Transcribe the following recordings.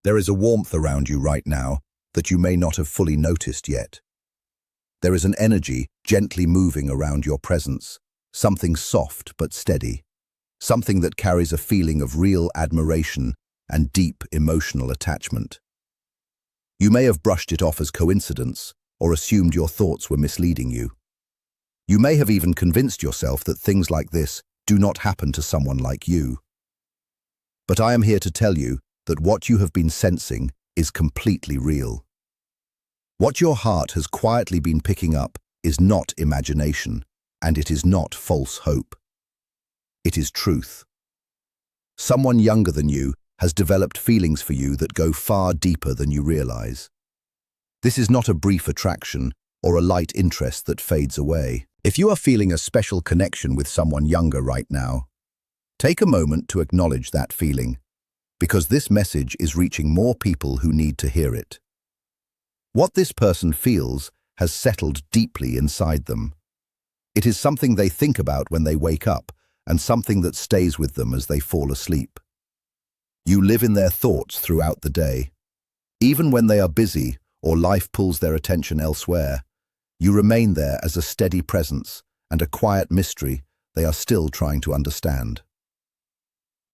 There is a warmth around you right now that you may not have fully noticed yet. There is an energy gently moving around your presence, something soft but steady, something that carries a feeling of real admiration and deep emotional attachment. You may have brushed it off as coincidence or assumed your thoughts were misleading you. You may have even convinced yourself that things like this do not happen to someone like you. But I am here to tell you that what you have been sensing is completely real. What your heart has quietly been picking up is not imagination, and it is not false hope. It is truth. Someone younger than you has developed feelings for you that go far deeper than you realize. This is not a brief attraction or a light interest that fades away. If you are feeling a special connection with someone younger right now, take a moment to acknowledge that feeling, because this message is reaching more people who need to hear it. What this person feels has settled deeply inside them. It is something they think about when they wake up and something that stays with them as they fall asleep. You live in their thoughts throughout the day. Even when they are busy or life pulls their attention elsewhere, you remain there as a steady presence and a quiet mystery they are still trying to understand.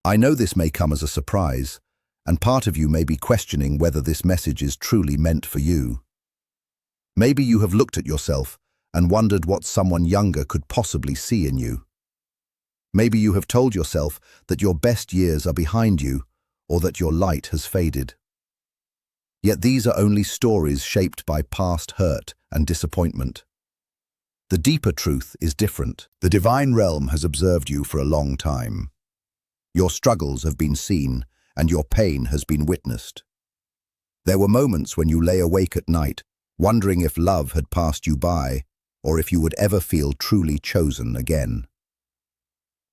I know this may come as a surprise, and part of you may be questioning whether this message is truly meant for you. Maybe you have looked at yourself and wondered what someone younger could possibly see in you. Maybe you have told yourself that your best years are behind you or that your light has faded. Yet these are only stories shaped by past hurt and disappointment. The deeper truth is different. The divine realm has observed you for a long time. Your struggles have been seen, and your pain has been witnessed. There were moments when you lay awake at night, wondering if love had passed you by, or if you would ever feel truly chosen again.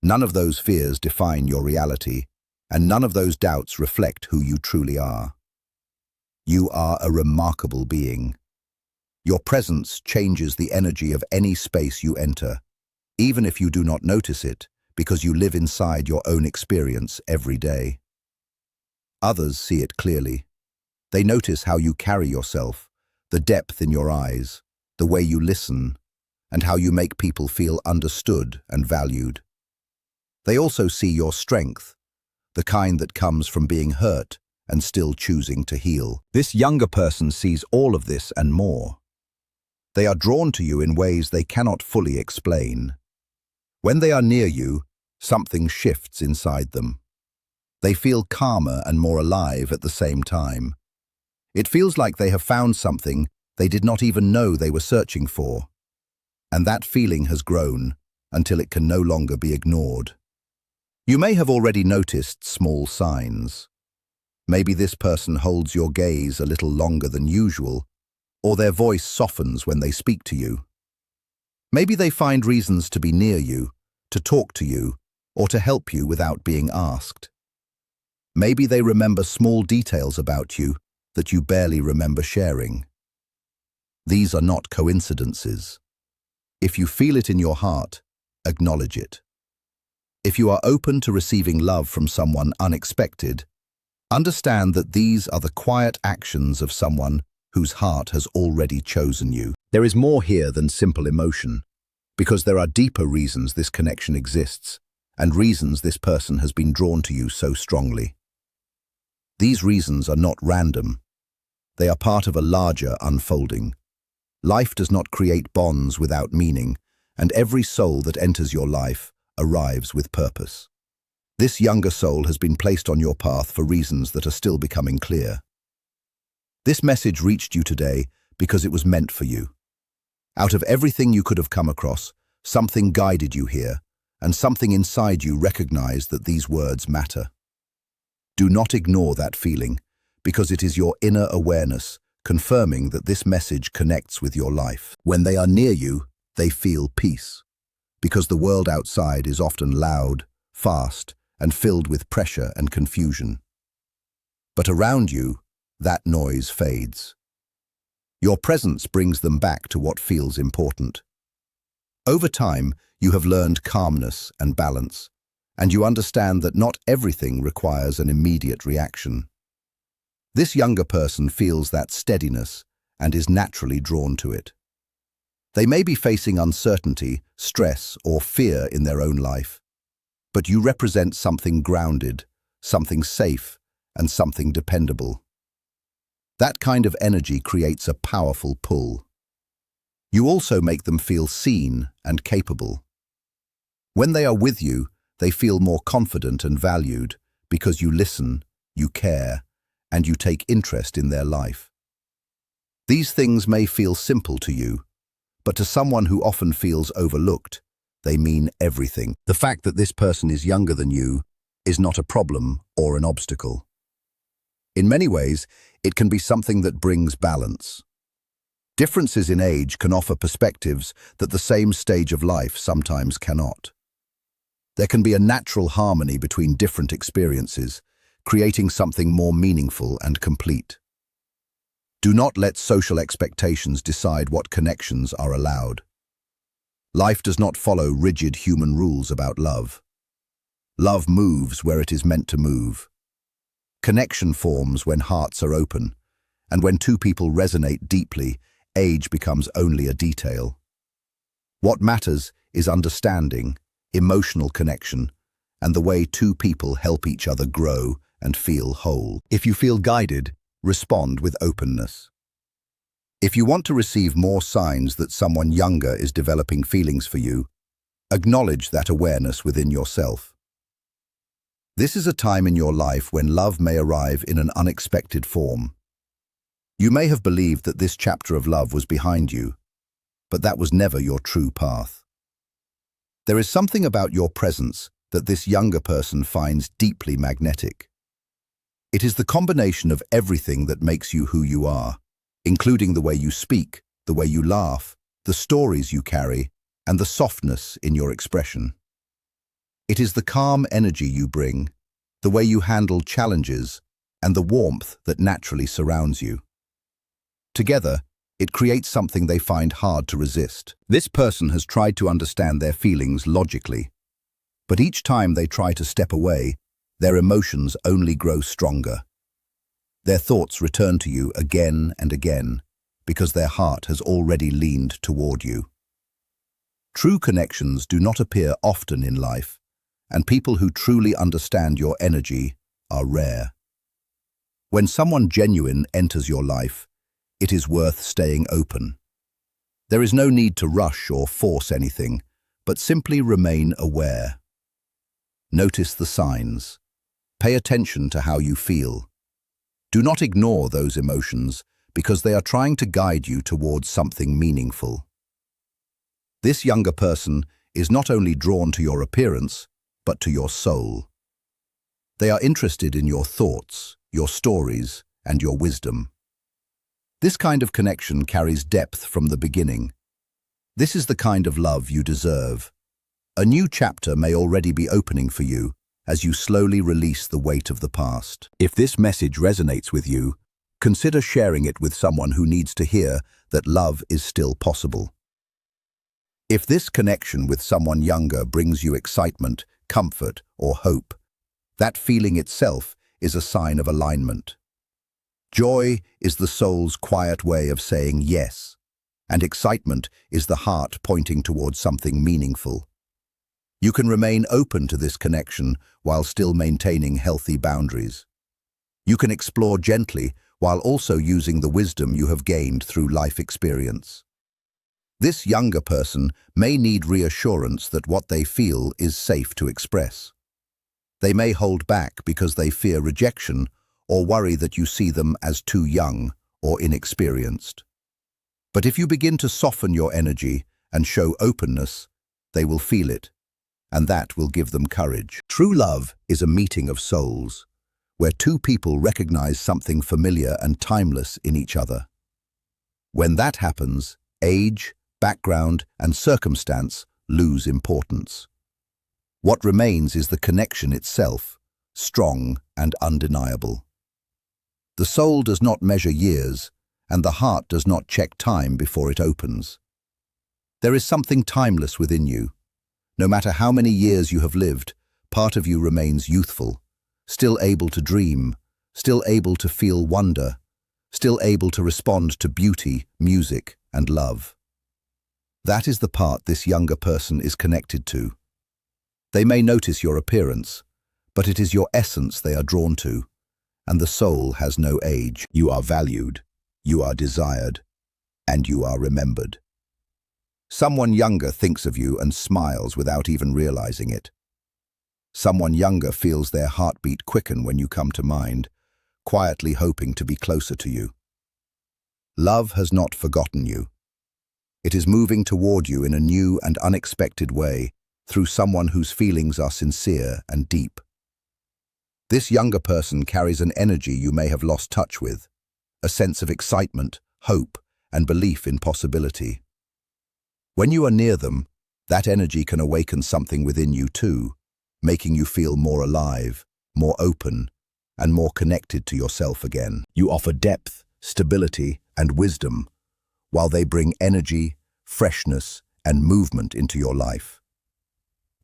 None of those fears define your reality, and none of those doubts reflect who you truly are. You are a remarkable being. Your presence changes the energy of any space you enter, even if you do not notice it, because you live inside your own experience every day. Others see it clearly. They notice how you carry yourself, the depth in your eyes, the way you listen, and how you make people feel understood and valued. They also see your strength, the kind that comes from being hurt and still choosing to heal. This younger person sees all of this and more. They are drawn to you in ways they cannot fully explain. When they are near you, something shifts inside them. They feel calmer and more alive at the same time. It feels like they have found something they did not even know they were searching for. And that feeling has grown until it can no longer be ignored. You may have already noticed small signs. Maybe this person holds your gaze a little longer than usual, or their voice softens when they speak to you. Maybe they find reasons to be near you, to talk to you, or to help you without being asked. Maybe they remember small details about you that you barely remember sharing. These are not coincidences. If you feel it in your heart, acknowledge it. If you are open to receiving love from someone unexpected, understand that these are the quiet actions of someone whose heart has already chosen you. There is more here than simple emotion, because there are deeper reasons this connection exists, and reasons this person has been drawn to you so strongly. These reasons are not random. They are part of a larger unfolding. Life does not create bonds without meaning, and every soul that enters your life arrives with purpose. This younger soul has been placed on your path for reasons that are still becoming clear. This message reached you today because it was meant for you. Out of everything you could have come across, something guided you here, and something inside you recognized that these words matter. Do not ignore that feeling, because it is your inner awareness confirming that this message connects with your life. When they are near you, they feel peace, because the world outside is often loud, fast, and filled with pressure and confusion. But around you, that noise fades. Your presence brings them back to what feels important. Over time, you have learned calmness and balance, and you understand that not everything requires an immediate reaction. This younger person feels that steadiness and is naturally drawn to it. They may be facing uncertainty, stress, or fear in their own life, but you represent something grounded, something safe, and something dependable. That kind of energy creates a powerful pull. You also make them feel seen and capable. When they are with you, they feel more confident and valued because you listen, you care, and you take interest in their life. These things may feel simple to you, but to someone who often feels overlooked, they mean everything. The fact that this person is younger than you is not a problem or an obstacle. In many ways, it can be something that brings balance. Differences in age can offer perspectives that the same stage of life sometimes cannot. There can be a natural harmony between different experiences, creating something more meaningful and complete. Do not let social expectations decide what connections are allowed. Life does not follow rigid human rules about love. Love moves where it is meant to move. Connection forms when hearts are open, and when two people resonate deeply, age becomes only a detail. What matters is understanding, emotional connection, and the way two people help each other grow and feel whole. If you feel guided, respond with openness. If you want to receive more signs that someone younger is developing feelings for you, acknowledge that awareness within yourself. This is a time in your life when love may arrive in an unexpected form. You may have believed that this chapter of love was behind you, but that was never your true path. There is something about your presence that this younger person finds deeply magnetic. It is the combination of everything that makes you who you are, including the way you speak, the way you laugh, the stories you carry, and the softness in your expression. It is the calm energy you bring, the way you handle challenges, and the warmth that naturally surrounds you. Together, it creates something they find hard to resist. This person has tried to understand their feelings logically, but each time they try to step away, their emotions only grow stronger. Their thoughts return to you again and again because their heart has already leaned toward you. True connections do not appear often in life, and people who truly understand your energy are rare. When someone genuine enters your life, it is worth staying open. There is no need to rush or force anything, but simply remain aware. Notice the signs. Pay attention to how you feel. Do not ignore those emotions because they are trying to guide you towards something meaningful. This younger person is not only drawn to your appearance, but to your soul. They are interested in your thoughts, your stories, and your wisdom. This kind of connection carries depth from the beginning. This is the kind of love you deserve. A new chapter may already be opening for you as you slowly release the weight of the past. If this message resonates with you, consider sharing it with someone who needs to hear that love is still possible. If this connection with someone younger brings you excitement, comfort, or hope, that feeling itself is a sign of alignment. Joy is the soul's quiet way of saying yes, and excitement is the heart pointing towards something meaningful. You can remain open to this connection while still maintaining healthy boundaries. You can explore gently while also using the wisdom you have gained through life experience. This younger person may need reassurance that what they feel is safe to express. They may hold back because they fear rejection or worry that you see them as too young or inexperienced. But if you begin to soften your energy and show openness, they will feel it, and that will give them courage. True love is a meeting of souls, where two people recognize something familiar and timeless in each other. When that happens, age, background, and circumstance lose importance. What remains is the connection itself, strong and undeniable. The soul does not measure years, and the heart does not check time before it opens. There is something timeless within you. No matter how many years you have lived, part of you remains youthful, still able to dream, still able to feel wonder, still able to respond to beauty, music, and love. That is the part this younger person is connected to. They may notice your appearance, but it is your essence they are drawn to, and the soul has no age. You are valued, you are desired, and you are remembered. Someone younger thinks of you and smiles without even realizing it. Someone younger feels their heartbeat quicken when you come to mind, quietly hoping to be closer to you. Love has not forgotten you. It is moving toward you in a new and unexpected way through someone whose feelings are sincere and deep. This younger person carries an energy you may have lost touch with, a sense of excitement, hope, and belief in possibility. When you are near them, that energy can awaken something within you too, making you feel more alive, more open, and more connected to yourself again. You offer depth, stability, and wisdom, while they bring energy, freshness, and movement into your life.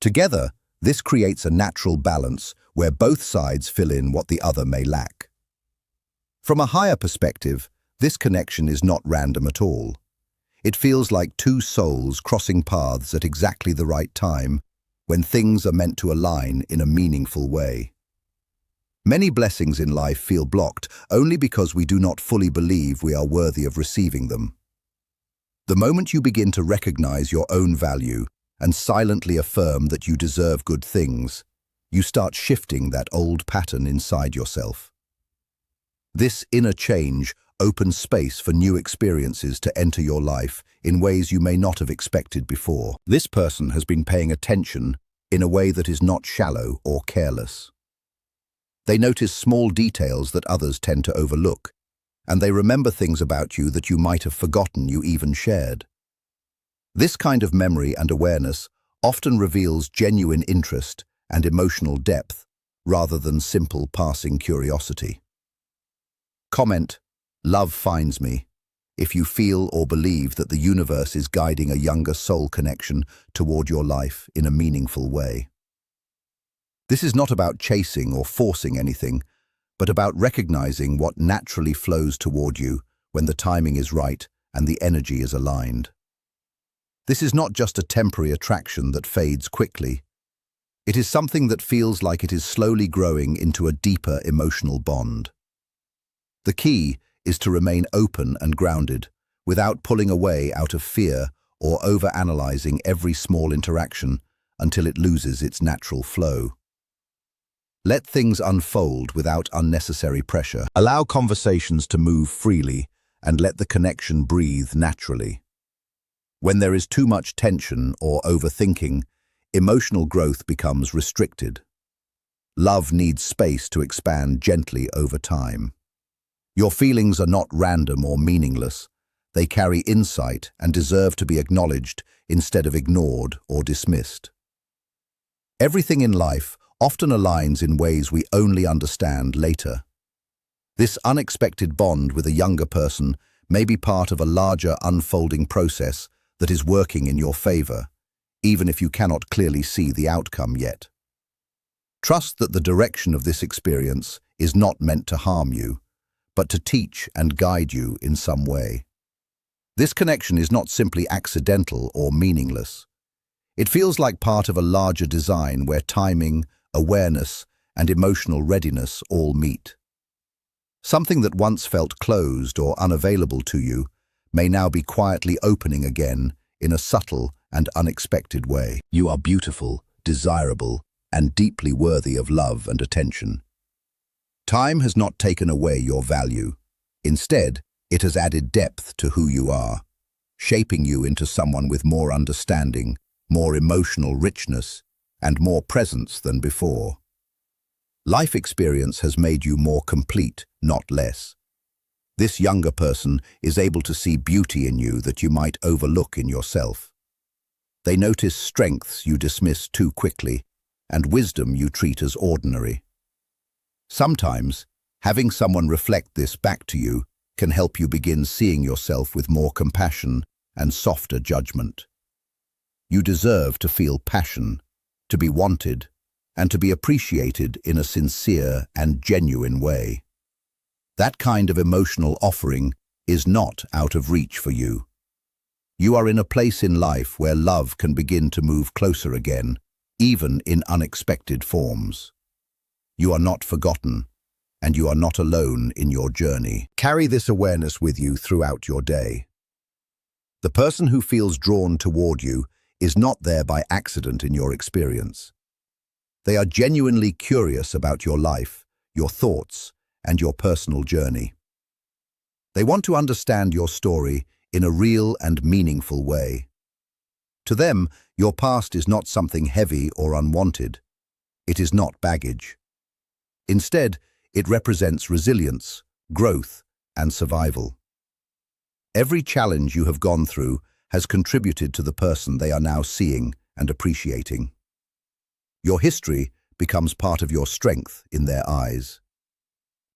Together, this creates a natural balance where both sides fill in what the other may lack. From a higher perspective, this connection is not random at all. It feels like two souls crossing paths at exactly the right time, when things are meant to align in a meaningful way. Many blessings in life feel blocked only because we do not fully believe we are worthy of receiving them. The moment you begin to recognize your own value and silently affirm that you deserve good things, you start shifting that old pattern inside yourself. This inner change opens space for new experiences to enter your life in ways you may not have expected before. This person has been paying attention in a way that is not shallow or careless. They notice small details that others tend to overlook, and they remember things about you that you might have forgotten you even shared. This kind of memory and awareness often reveals genuine interest and emotional depth rather than simple passing curiosity. Comment, "Love finds me," if you feel or believe that the universe is guiding a younger soul connection toward your life in a meaningful way. This is not about chasing or forcing anything, but about recognizing what naturally flows toward you when the timing is right and the energy is aligned. This is not just a temporary attraction that fades quickly. It is something that feels like it is slowly growing into a deeper emotional bond. The key is to remain open and grounded, without pulling away out of fear or overanalyzing every small interaction until it loses its natural flow. Let things unfold without unnecessary pressure. Allow conversations to move freely and let the connection breathe naturally. When there is too much tension or overthinking, emotional growth becomes restricted. Love needs space to expand gently over time. Your feelings are not random or meaningless. They carry insight and deserve to be acknowledged instead of ignored or dismissed. Everything in life often aligns in ways we only understand later. This unexpected bond with a younger person may be part of a larger unfolding process that is working in your favor, even if you cannot clearly see the outcome yet. Trust that the direction of this experience is not meant to harm you, but to teach and guide you in some way. This connection is not simply accidental or meaningless. It feels like part of a larger design where timing, awareness, and emotional readiness all meet. Something that once felt closed or unavailable to you may now be quietly opening again in a subtle and unexpected way. You are beautiful, desirable, and deeply worthy of love and attention. Time has not taken away your value. Instead, it has added depth to who you are, shaping you into someone with more understanding, more emotional richness, and more presence than before. Life experience has made you more complete, not less. This younger person is able to see beauty in you that you might overlook in yourself. They notice strengths you dismiss too quickly, and wisdom you treat as ordinary. Sometimes, having someone reflect this back to you can help you begin seeing yourself with more compassion and softer judgment. You deserve to feel passion, to be wanted, and to be appreciated in a sincere and genuine way. That kind of emotional offering is not out of reach for you. You are in a place in life where love can begin to move closer again, even in unexpected forms. You are not forgotten, and you are not alone in your journey. Carry this awareness with you throughout your day. The person who feels drawn toward you is not there by accident in your experience. They are genuinely curious about your life, your thoughts, and your personal journey. They want to understand your story in a real and meaningful way. To them, your past is not something heavy or unwanted. It is not baggage. Instead, it represents resilience, growth, and survival. Every challenge you have gone through has contributed to the person they are now seeing and appreciating. Your history becomes part of your strength in their eyes.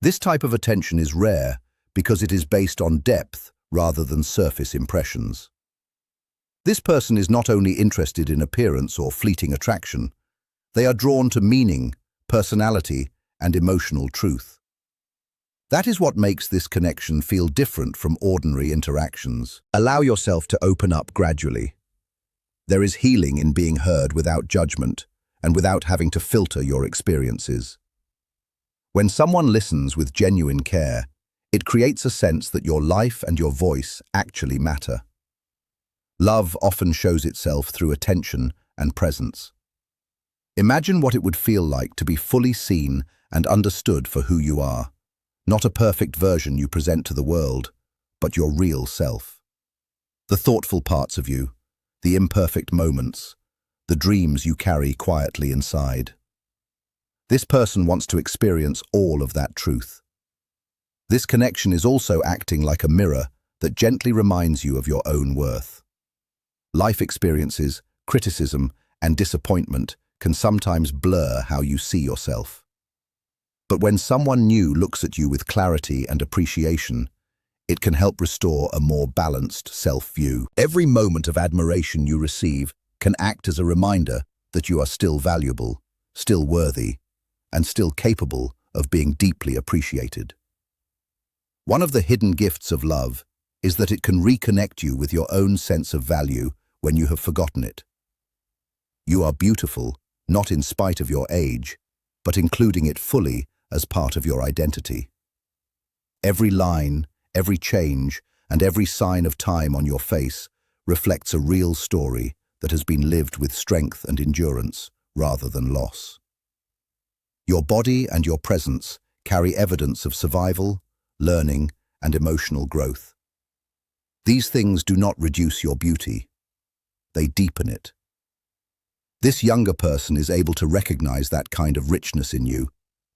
This type of attention is rare because it is based on depth rather than surface impressions. This person is not only interested in appearance or fleeting attraction, they are drawn to meaning, personality, and emotional truth. That is what makes this connection feel different from ordinary interactions. Allow yourself to open up gradually. There is healing in being heard without judgment and without having to filter your experiences. When someone listens with genuine care, it creates a sense that your life and your voice actually matter. Love often shows itself through attention and presence. Imagine what it would feel like to be fully seen and understood for who you are, not a perfect version you present to the world, but your real self. The thoughtful parts of you, the imperfect moments, the dreams you carry quietly inside. This person wants to experience all of that truth. This connection is also acting like a mirror that gently reminds you of your own worth. Life experiences, criticism, and disappointment can sometimes blur how you see yourself. But when someone new looks at you with clarity and appreciation, it can help restore a more balanced self-view. Every moment of admiration you receive can act as a reminder that you are still valuable, still worthy, and still capable of being deeply appreciated. One of the hidden gifts of love is that it can reconnect you with your own sense of value when you have forgotten it. You are beautiful, not in spite of your age, but including it fully as part of your identity. Every line, every change, and every sign of time on your face reflects a real story that has been lived with strength and endurance rather than loss. Your body and your presence carry evidence of survival, learning, and emotional growth. These things do not reduce your beauty. They deepen it. This younger person is able to recognize that kind of richness in you,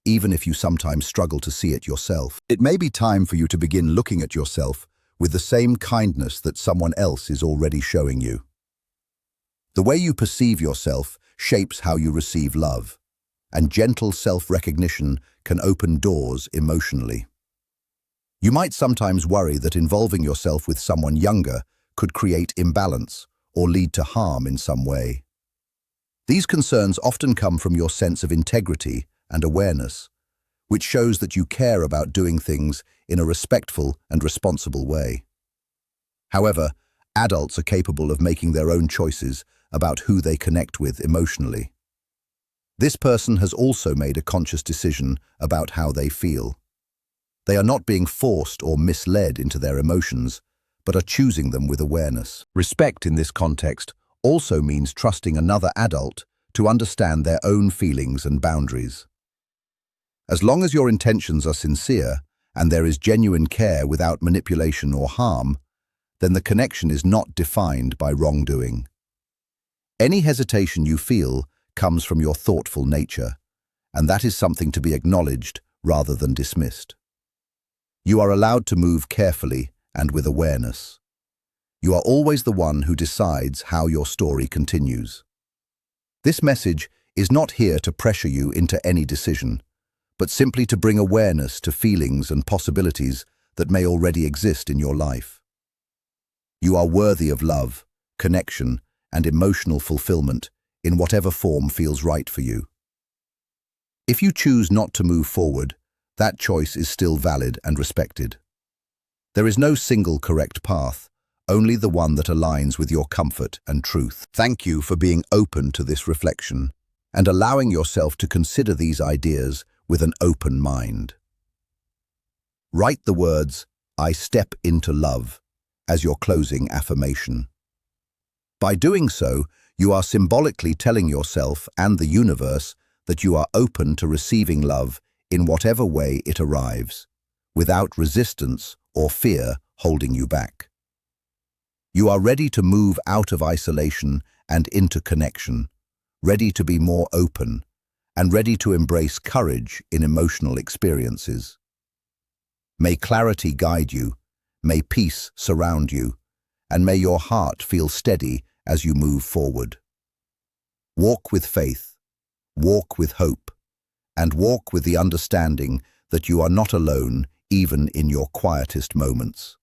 even if you sometimes struggle to see it yourself. It may be time for you to begin looking at yourself with the same kindness that someone else is already showing you. The way you perceive yourself shapes how you receive love, and gentle self-recognition can open doors emotionally. You might sometimes worry that involving yourself with someone younger could create imbalance or lead to harm in some way. These concerns often come from your sense of integrity and awareness, which shows that you care about doing things in a respectful and responsible way. However, adults are capable of making their own choices about who they connect with emotionally. This person has also made a conscious decision about how they feel. They are not being forced or misled into their emotions, but are choosing them with awareness. Respect in this context also means trusting another adult to understand their own feelings and boundaries. As long as your intentions are sincere and there is genuine care without manipulation or harm, then the connection is not defined by wrongdoing. Any hesitation you feel comes from your thoughtful nature, and that is something to be acknowledged rather than dismissed. You are allowed to move carefully and with awareness. You are always the one who decides how your story continues. This message is not here to pressure you into any decision, but simply to bring awareness to feelings and possibilities that may already exist in your life. You are worthy of love, connection, and emotional fulfillment in whatever form feels right for you. If you choose not to move forward, that choice is still valid and respected. There is no single correct path, only the one that aligns with your comfort and truth. Thank you for being open to this reflection and allowing yourself to consider these ideas with an open mind. Write the words, "I step into love," as your closing affirmation. By doing so, you are symbolically telling yourself and the universe that you are open to receiving love in whatever way it arrives, without resistance or fear holding you back. You are ready to move out of isolation and into connection, ready to be more open, and ready to embrace courage in emotional experiences. May clarity guide you, may peace surround you, and may your heart feel steady as you move forward. Walk with faith, walk with hope, and walk with the understanding that you are not alone even in your quietest moments.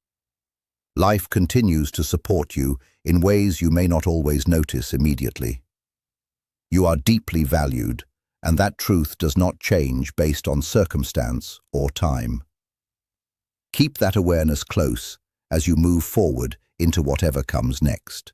Life continues to support you in ways you may not always notice immediately. You are deeply valued, and that truth does not change based on circumstance or time. Keep that awareness close as you move forward into whatever comes next.